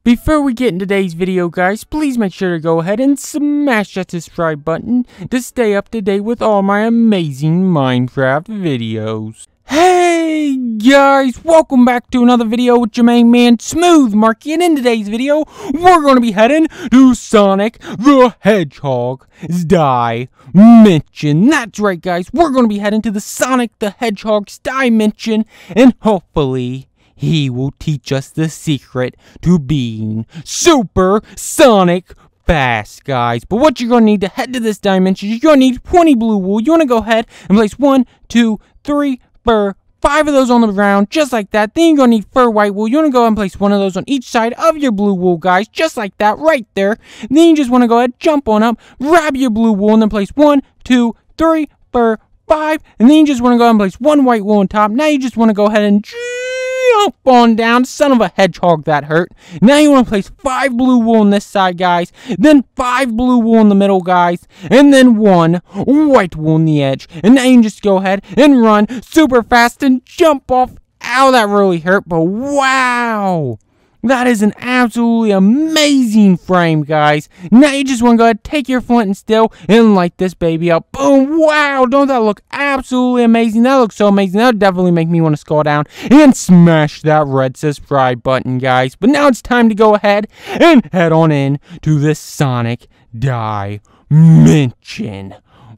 Before we get into today's video, guys, please make sure to go ahead and smash that subscribe button to stay up to date with all my amazing Minecraft videos. Hey guys, welcome back to another video with your main man Smooth Marky, and in today's video we're going to be heading to Sonic the Hedgehog's Dimension. That's right guys, we're going to be heading to the Sonic the Hedgehog's Dimension, and hopefully he will teach us the secret to being super Sonic fast, guys. But what you're going to need to head to this dimension, you're going to need 20 blue wool. You want to go ahead and place 1, 2, 3, 4, 5 of those on the ground, just like that. Then you're going to need fur white wool. You want to go ahead and place 1 of those on each side of your blue wool, guys, just like that, right there. And then you just want to go ahead, jump on up, grab your blue wool, and then place 1, 2, 3, 4, 5. And then you just want to go ahead and place 1 white wool on top. Now you just want to go ahead and jump on down. Son of a hedgehog, that hurt. Now you want to place 5 blue wool on this side, guys. Then 5 blue wool in the middle, guys. And then 1 white wool on the edge. And now you can just go ahead and run super fast and jump off. Ow, that really hurt, but wow. That is an absolutely amazing frame, guys. Now you just want to go ahead, take your flint and steel, and light this baby up. Boom! Wow! Don't that look absolutely amazing? That looks so amazing. That would definitely make me want to scroll down and smash that red subscribe button, guys. But now it's time to go ahead and head on in to this Sonic Dimension.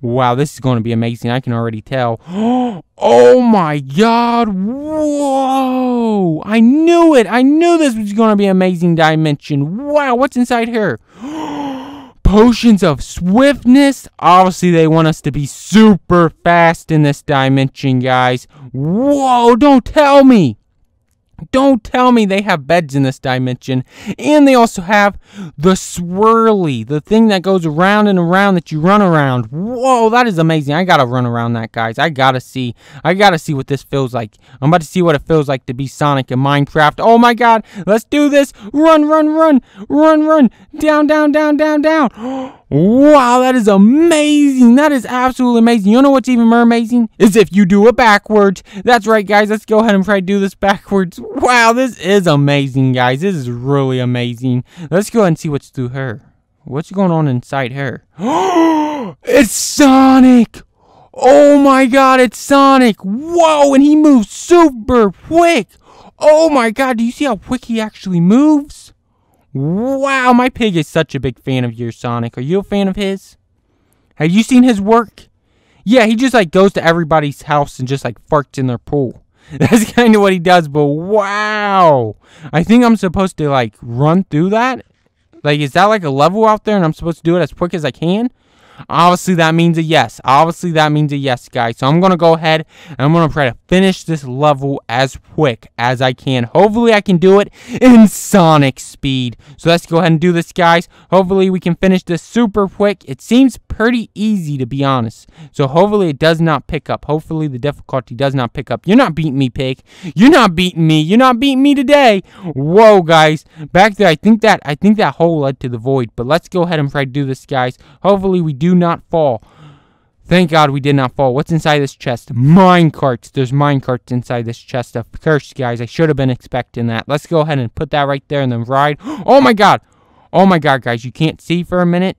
Wow, this is going to be amazing. I can already tell. Oh my god. Whoa. I knew it. I knew this was going to be an amazing dimension. Wow, what's inside here? Potions of swiftness. Obviously, they want us to be super fast in this dimension, guys. Whoa, don't tell me. Don't tell me they have beds in this dimension. And they also have the swirly, the thing that goes around and around that you run around. Whoa, that is amazing. I gotta run around that, guys. I gotta see what this feels like. I'm about to see what it feels like to be Sonic in Minecraft. Oh my god, let's do this. Run, run, run, run, run. Down, down, down, down, down. Wow, that is amazing. That is absolutely amazing. You know what's even more amazing? Is if you do it backwards. That's right, guys. Let's go ahead and try to do this backwards. Wow, this is amazing, guys. This is really amazing. Let's go ahead and see what's through her. What's going on inside her? It's Sonic! Oh my god, it's Sonic! Whoa, and he moves super quick! Oh my god, do you see how quick he actually moves? Wow, my pig is such a big fan of yours, Sonic. Are you a fan of his? Have you seen his work? Yeah, he just like goes to everybody's house and just like farts in their pool. That's kind of what he does, but wow. I think I'm supposed to like run through that. Like, is that like a level out there and I'm supposed to do it as quick as I can? Obviously, that means a yes. Obviously, that means a yes, guys. So I'm going to go ahead and I'm going to try to finish this level as quick as I can. Hopefully, I can do it in Sonic speed. So let's go ahead and do this, guys. Hopefully, we can finish this super quick. It seems pretty easy, to be honest. So hopefully, it does not pick up. Hopefully, the difficulty does not pick up. You're not beating me, pig. You're not beating me. You're not beating me today. Whoa, guys. Back there, I think that hole led to the void. But let's go ahead and try to do this, guys. Hopefully, we do not fall. Thank God we did not fall. What's inside this chest? Minecarts. There's minecarts inside this chest. Of course, guys. I should have been expecting that. Let's go ahead and put that right there and then ride. Oh my god. Oh my god, guys. You can't see for a minute.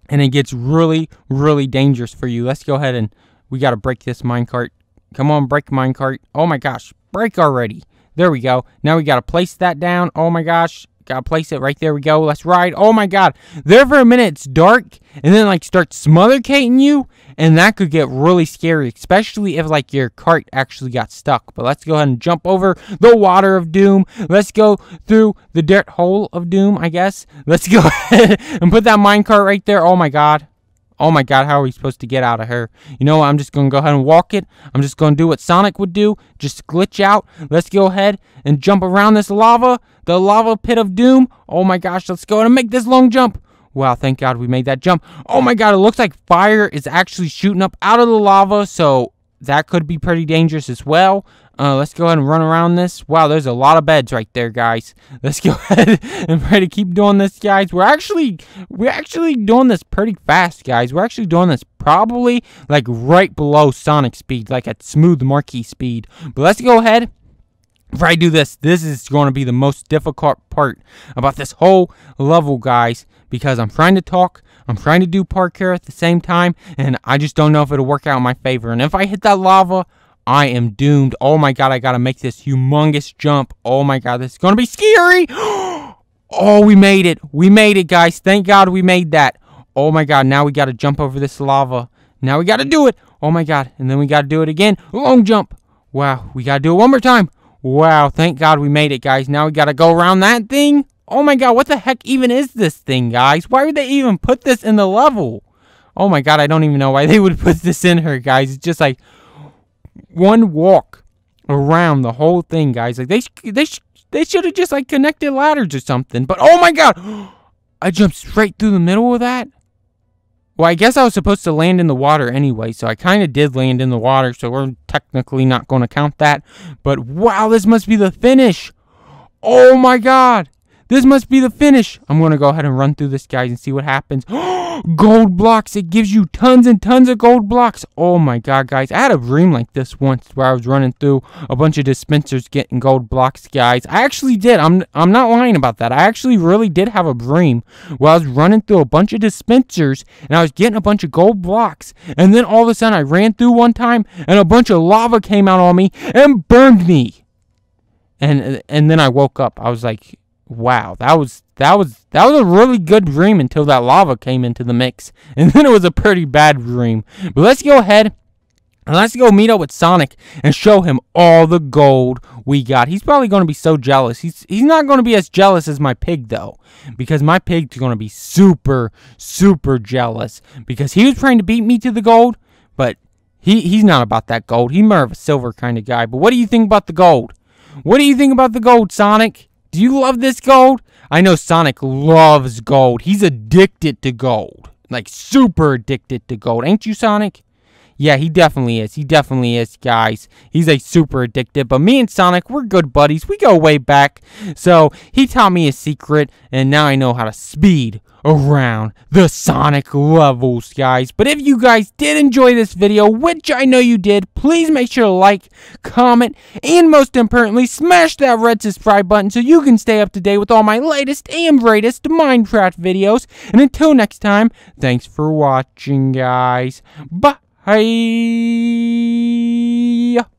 And it gets really, really dangerous for you. Let's go ahead and we got to break this minecart. Come on, break minecart. Oh my gosh. Break already. There we go. Now we got to place that down. Oh my gosh. Gotta place it right there. We go. Let's ride. Oh my god. There for a minute it's dark and then like starts smothercating you, and that could get really scary, especially if like your cart actually got stuck. But let's go ahead and jump over the water of doom. Let's go through the dirt hole of doom, I guess. Let's go ahead and put that minecart right there. Oh my god. Oh my god, how are we supposed to get out of her? You know what, I'm just going to go ahead and walk it. I'm just going to do what Sonic would do. Just glitch out. Let's go ahead and jump around this lava. The lava pit of doom. Oh my gosh, let's go ahead and make this long jump. Wow, thank God we made that jump. Oh my god, it looks like fire is actually shooting up out of the lava. So that could be pretty dangerous as well. Let's go ahead and run around this. Wow, there's a lot of beds right there, guys. Let's go ahead and try to keep doing this, guys. We're actually doing this pretty fast, guys. We're actually doing this probably like right below Sonic speed, like at Smooth Marky speed. But let's go ahead if I do this, this is going to be the most difficult part about this whole level, guys, because I'm trying to talk, I'm trying to do parkour at the same time, and I just don't know if it'll work out in my favor. And if I hit that lava, I am doomed. Oh my god, I gotta make this humongous jump. Oh my god, this is gonna be scary. Oh, we made it. We made it, guys. Thank god we made that. Oh my god, now we gotta jump over this lava. Now we gotta do it. Oh my god, and then we gotta do it again. Long jump. Wow, we gotta do it one more time. Wow, thank god we made it, guys. Now we gotta go around that thing. Oh my god, what the heck even is this thing, guys? Why would they even put this in the level? Oh my god, I don't even know why they would put this in here, guys. It's just like one walk around the whole thing, guys. Like they should have just like connected ladders or something. But oh my god, I jumped straight through the middle of that. Well, I guess I was supposed to land in the water anyway, so I kind of did land in the water, so we're technically not going to count that. But wow, this must be the finish. Oh my god. This must be the finish. I'm going to go ahead and run through this, guys, and see what happens. Gold blocks. It gives you tons and tons of gold blocks. Oh, my God, guys. I had a dream like this once where I was running through a bunch of dispensers getting gold blocks, guys. I actually did. I'm not lying about that. I actually really did have a dream where I was running through a bunch of dispensers, and I was getting a bunch of gold blocks. And then all of a sudden, I ran through one time, and a bunch of lava came out on me and burned me. And then I woke up. I was like, wow, that was a really good dream until that lava came into the mix. And then it was a pretty bad dream. But let's go ahead and let's go meet up with Sonic and show him all the gold we got. He's probably going to be so jealous. He's not going to be as jealous as my pig, though, because my pig's going to be super, super jealous because he was trying to beat me to the gold, but he's not about that gold. He's more of a silver kind of guy. But what do you think about the gold? What do you think about the gold, Sonic? Do you love this gold? I know Sonic loves gold. He's addicted to gold. Like, super addicted to gold. Ain't you, Sonic? Yeah, he definitely is. He definitely is, guys. He's a super addicted. But me and Sonic, we're good buddies. We go way back. So, he taught me a secret, and now I know how to speed around the Sonic levels, guys. But if you guys did enjoy this video, which I know you did, please make sure to like, comment, and most importantly, smash that red subscribe button so you can stay up to date with all my latest and greatest Minecraft videos. And until next time, thanks for watching, guys. Bye.